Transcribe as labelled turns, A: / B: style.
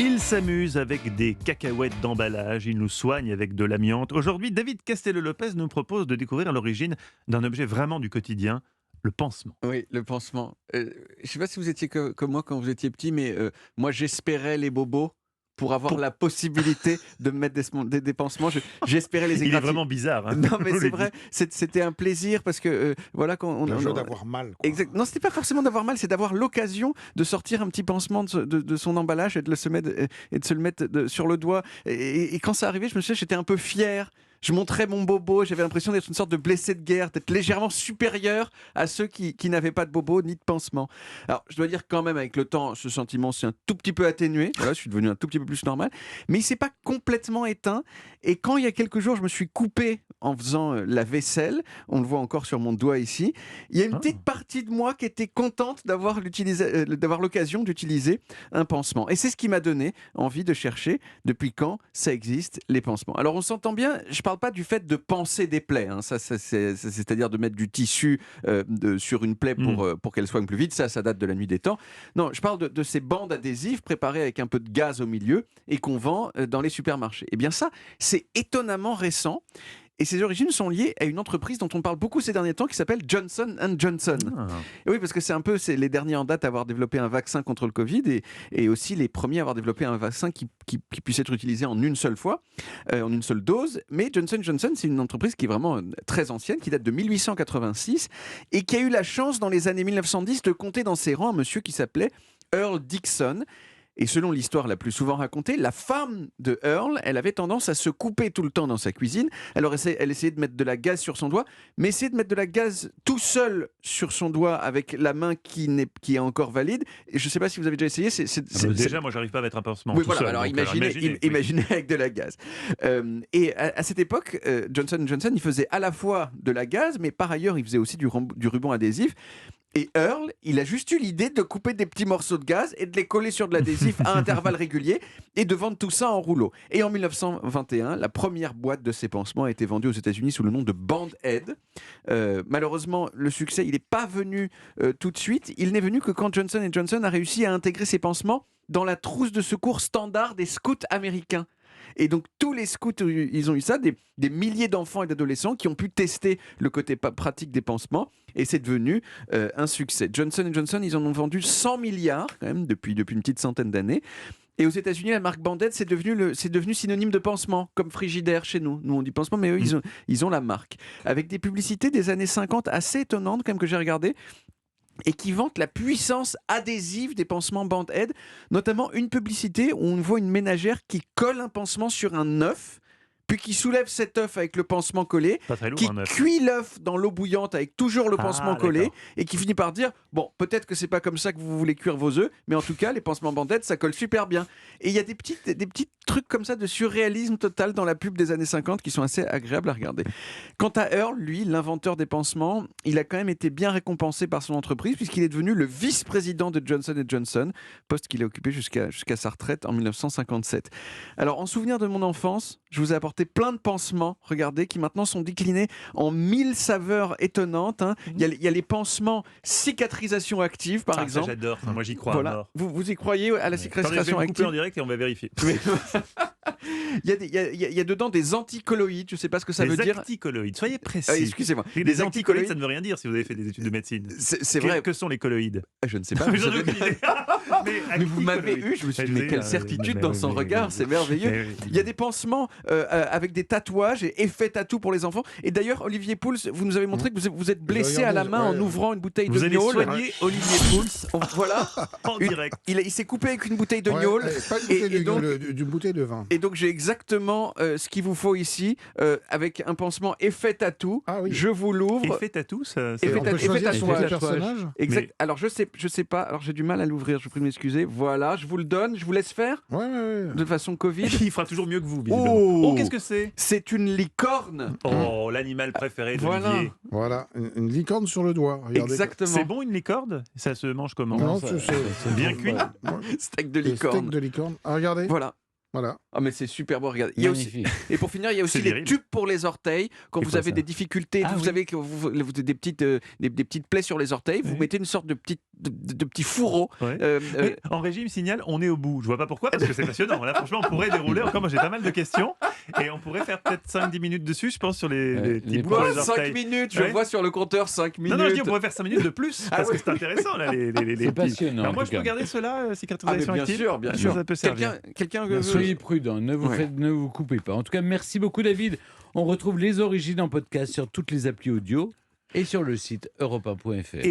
A: Il s'amuse avec des cacahuètes d'emballage, il nous soigne avec de l'amiante. Aujourd'hui, David Castello-Lopez nous propose de découvrir l'origine d'un objet vraiment du quotidien, le pansement.
B: Oui, le pansement. Je ne sais pas si vous étiez comme moi quand vous étiez petit, mais moi j'espérais les bobos pour avoir la possibilité de me mettre des pansements. J'espérais les
A: Il est
B: égratigner.
A: vraiment bizarre. Hein,
B: Non, mais
A: je vous
B: c'est
A: l'ai
B: vrai,
A: dit.
B: c'était un plaisir parce que voilà, quand
C: Le jeu d'avoir mal, quoi.
B: Exact. Non, c'était pas forcément d'avoir mal, c'est d'avoir l'occasion de sortir un petit pansement de son emballage et de se le mettre sur le doigt. Et quand ça arrivait, je me souviens, j'étais un peu fier. Je montrais mon bobo, j'avais l'impression d'être une sorte de blessé de guerre, d'être légèrement supérieur à ceux qui n'avaient pas de bobo ni de pansement. Alors, je dois dire quand même, avec le temps, ce sentiment s'est un tout petit peu atténué. Voilà, je suis devenu un tout petit peu plus normal. Mais il s'est pas complètement éteint. Et quand, il y a quelques jours, je me suis coupé en faisant la vaisselle, on le voit encore sur mon doigt ici, il y a une petite partie de moi qui était contente d'avoir l'occasion d'utiliser un pansement. Et c'est ce qui m'a donné envie de chercher depuis quand ça existe, les pansements. Alors, on s'entend bien, je parle pas du fait de panser des plaies, hein. C'est-à-dire de mettre du tissu sur une plaie pour qu'elle soigne plus vite. Ça date de la nuit des temps. Non, je parle de ces bandes adhésives préparées avec un peu de gaz au milieu et qu'on vend dans les supermarchés. Eh bien ça, c'est étonnamment récent. Et ses origines sont liées à une entreprise dont on parle beaucoup ces derniers temps qui s'appelle Johnson & Johnson.
A: Ah.
B: Et oui, parce que c'est les derniers en date à avoir développé un vaccin contre le Covid et aussi les premiers à avoir développé un vaccin qui puisse être utilisé en une seule fois, en une seule dose. Mais Johnson & Johnson, c'est une entreprise qui est vraiment très ancienne, qui date de 1886 et qui a eu la chance dans les années 1910 de compter dans ses rangs un monsieur qui s'appelait Earl Dixon. Et selon l'histoire la plus souvent racontée, la femme de Earl, elle avait tendance à se couper tout le temps dans sa cuisine. Alors elle essayait de mettre de la gaze sur son doigt, mais essayer de mettre de la gaze tout seul sur son doigt avec la main qui est encore valide. Et je ne sais pas si vous avez déjà essayé.
A: Déjà, moi, j'arrive pas à mettre un pansement
B: Oui,
A: tout
B: voilà.
A: seul.
B: Alors
A: donc,
B: imaginez avec de la gaze. Et à cette époque, Johnson & Johnson, il faisait à la fois de la gaze, mais par ailleurs, il faisait aussi du ruban adhésif. Et Earl, il a juste eu l'idée de couper des petits morceaux de gaz et de les coller sur de l'adhésif à intervalles réguliers et de vendre tout ça en rouleau. Et en 1921, la première boîte de ces pansements a été vendue aux États-Unis sous le nom de Band-Aid. Malheureusement, le succès, il n'est pas venu tout de suite. Il n'est venu que quand Johnson & Johnson a réussi à intégrer ces pansements dans la trousse de secours standard des scouts américains. Et donc tous les scouts, ils ont eu ça, des milliers d'enfants et d'adolescents qui ont pu tester le côté pratique des pansements et c'est devenu un succès. Johnson & Johnson, ils en ont vendu 100 milliards quand même depuis une petite centaine d'années. Et aux États-Unis, la marque Band-Aid, c'est devenu synonyme de pansement, comme Frigidaire chez nous. Nous, on dit pansement, mais eux, ils ont la marque. Avec des publicités des années 50 assez étonnantes, quand même, que j'ai regardées, et qui vante la puissance adhésive des pansements Band-Aid, notamment une publicité où on voit une ménagère qui colle un pansement sur un œuf, puis qui soulève cet œuf avec le pansement collé,
A: Pas très lourd,
B: qui
A: un œuf.
B: cuit l'œuf dans l'eau bouillante avec toujours le pansement collé,
A: d'accord.
B: et qui finit par dire, bon, peut-être que c'est pas comme ça que vous voulez cuire vos œufs, mais en tout cas, les pansements Band-Aid, ça colle super bien. Et il y a des petits trucs comme ça de surréalisme total dans la pub des années 50 qui sont assez agréables à regarder. Quant à Earl, lui, l'inventeur des pansements, il a quand même été bien récompensé par son entreprise puisqu'il est devenu le vice-président de Johnson & Johnson, poste qu'il a occupé jusqu'à sa retraite en 1957. Alors, en souvenir de mon enfance, je vous ai apporté plein de pansements, regardez, qui maintenant sont déclinés en 1000 saveurs étonnantes. Hein. Il y a les pansements cicatrisation active, par exemple.
A: Ça, j'adore. Moi, j'y crois à
B: Voilà.
A: mort.
B: Vous y croyez à la
A: Attendez, je vais
B: cicatrisation
A: me couper
B: active?
A: en direct et on va vérifier.
B: Il y a dedans des anticolloïdes, je ne sais pas ce que ça veut
A: Des
B: dire.
A: acticolloïdes, soyez précis.
B: Excusez-moi.
A: Les anticolloïdes, ça ne veut rien dire si vous avez fait des études de médecine.
B: C'est vrai.
A: Que sont les colloïdes?
B: Je ne sais pas.
A: J'en ai aucune idée.
B: Mais vous m'avez eu, je me suis dit, mais quelle certitude dans son regard, c'est merveilleux. Il y a des pansements avec des tatouages et effets tatou pour les enfants. Et d'ailleurs, Olivier Pouls, vous nous avez montré que vous êtes blessé à la main en ouvrant une bouteille de
A: Vous allez
B: gnôle.
A: soigner Olivier Pouls
B: Voilà.
A: en direct.
B: Il s'est coupé avec une bouteille de
C: Ouais,
B: gnôle.
C: pas une bouteille de gnôle, d'une bouteille de vin.
B: Et donc j'ai exactement ce qu'il vous faut ici, avec un pansement effet tatou.
C: Ah oui.
B: Je vous l'ouvre.
A: Effet tatou, ça.
B: Effet
C: On peut
B: effet
C: choisir son
B: tatouage.
C: personnage.
B: Exact.
A: Mais-
B: Alors je sais pas. Alors j'ai du mal à l'ouvrir. Je vous prie de m'excuser. Voilà, je vous le donne. Je vous laisse faire
C: Ouais.
B: de façon Covid.
A: Il fera toujours mieux que vous, visiblement.
B: Oh,
A: Qu'est-ce que c'est?
B: C'est une licorne.
A: Oh, l'animal préféré
B: Voilà.
A: d'Olivier.
C: Voilà, une licorne sur le doigt. Regardez.
B: Exactement.
A: C'est bon une licorne? Ça se mange comment?
C: Non,
A: Bien cuit?
B: Steak de
C: le steak
B: licorne.
C: de licorne. Ah, regardez.
B: Voilà.
C: Voilà.
B: Ah mais c'est super beau, regarde. Il y a aussi,
D: Magnifique.
B: et pour finir, il y a aussi
A: C'est
B: les
A: viril.
B: tubes pour les orteils. Quand
A: C'est
B: vous
A: quoi,
B: avez
A: ça
B: des difficultés,
D: Ah
B: vous
D: oui.
B: savez que vous avez des petites plaies sur les orteils, vous
A: Oui.
B: mettez une sorte de petit fourreau.
A: Ouais.
B: euh, euh,
A: Mais en régime signale, on est au bout. Je vois pas pourquoi, parce que c'est passionnant. Là, franchement, on pourrait dérouler. Encore, moi, j'ai pas mal de questions. Et on pourrait faire peut-être 5-10 minutes dessus, je pense, sur les
D: Les
A: petits bouts pour les
B: 5
A: orteils.
B: minutes, je
A: Ouais.
B: vois sur le compteur 5 minutes.
A: Non, non, je dis, on pourrait faire 5 minutes de plus,
B: Ah
A: parce
B: oui.
A: que c'est intéressant, là, les
D: C'est
A: petits-
D: passionnant.
A: Alors, moi,
D: en
A: je
D: tout
A: peux
D: cas.
A: garder ceux-là,
B: Ah mais
A: cicatrisation
B: bien
A: active.
B: sûr, bien
A: Ça,
B: sûr.
A: ça peut servir.
B: Quelqu'un
D: Soyez prudents, ne vous coupez pas. En tout cas, merci beaucoup David. On retrouve les origines en podcast sur toutes les applis audio et sur le site europe1.fr.